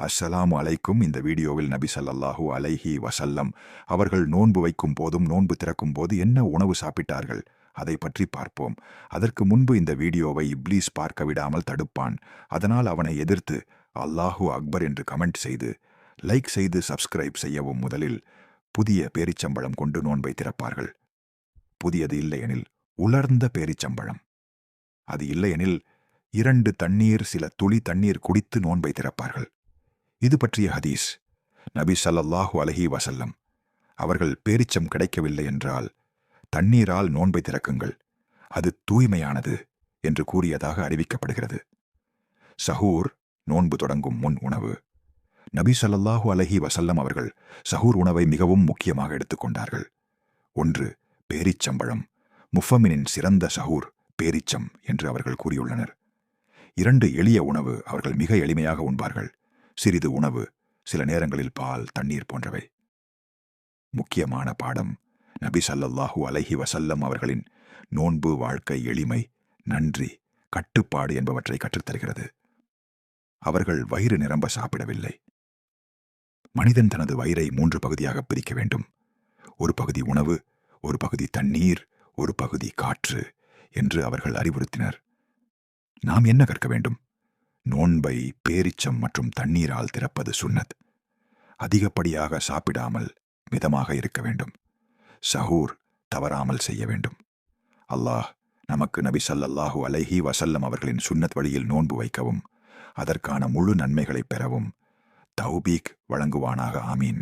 அஸ்ஸலாமு அலைக்கும். இந்த வீடியோவில் நபி ஸல்லல்லாஹு அலைஹி வஸல்லம் அவர்கள் நோன்பு வைக்கும் போதும் நோன்பு திறக்கும் போது என்ன உணவு சாப்பிட்டார்கள் அதை பற்றி பார்ப்போம். அதற்கு முன்பு இந்த வீடியோவை இப்லீஸ் பார்க்க விடாமல் தடுப்பான். அதனால் அவனை எதிர்த்து அல்லாஹு அக்பர் என்று கமெண்ட் செய்து லைக் செய்து சப்ஸ்கிரைப் செய்யவும். முதலில் புதிய பேரிச்சம்பழம் கொண்டு நோன்பை திறப்பார்கள். புதியது இல்லையெனில் உலர்ந்த பேரிச்சம்பழம், அது இல்லையெனில் 2 தண்ணீர் சில துளி தண்ணீர் குடித்து நோன்பை திறப்பார்கள். இது பற்றிய ஹதீஸ். நபி ஸல்லல்லாஹு அலைஹி வஸல்லம் அவர்கள் பேரிச்சம் கிடைக்கவில்லை என்றால் தண்ணீரால் நோன்பை திறக்குங்கள், அது தூய்மையானது என்று கூறியதாக அறிவிக்கப்படுகிறது. சஹூர் நோன்பு தொடங்கும் முன் உணவு. நபி ஸல்லல்லாஹு அலைஹி வஸல்லம் அவர்கள் சஹூர் உணவை மிகவும் முக்கியமாக எடுத்துக்கொண்டார்கள். 1. பேரிச்சம்பழம். முஃபமினின் சிறந்த சஹூர் பேரிச்சம் என்று அவர்கள் கூறியுள்ளனர். 2. எளிய உணவு. அவர்கள் மிக எளிமையாக உண்பார்கள். சிறிது உணவு, சில நேரங்களில் பால், தண்ணீர் போன்றவை. முக்கியமான பாடம். நபி ஸல்லல்லாஹு அலைஹி வஸல்லம் அவர்களின் நோன்பு வாழ்க்கை எளிமை, நன்றி, கட்டுப்பாடு என்பவற்றை கற்றுத்தருகிறது. அவர்கள் வயிறு நிரம்ப சாப்பிடவில்லை. மனிதன் தனது வயிறை 3 பகுதியாக பிரிக்க வேண்டும். ஒரு பகுதி உணவு, ஒரு பகுதி தண்ணீர், ஒரு பகுதி காற்று என்று அவர்கள் அறிவுறுத்தினர். நாம் என்ன கற்க வேண்டும்? நோன்பை பேரிச்சம் மற்றும் தண்ணீரால் திறப்பது சுன்னத். அதிகப்படியாக சாப்பிடாமல் மிதமாக இருக்க வேண்டும். சஹூர் தவறாமல் செய்ய வேண்டும். அல்லாஹ் நமக்கு நபி ஸல்லல்லாஹு அலைஹி வஸல்லம் அவர்களின் சுன்னத் வழியில் நோன்பு வைக்கவும் அதற்கான முழு நன்மைகளை பெறவும் தௌபீக் வழங்குவானாக. ஆமீன்.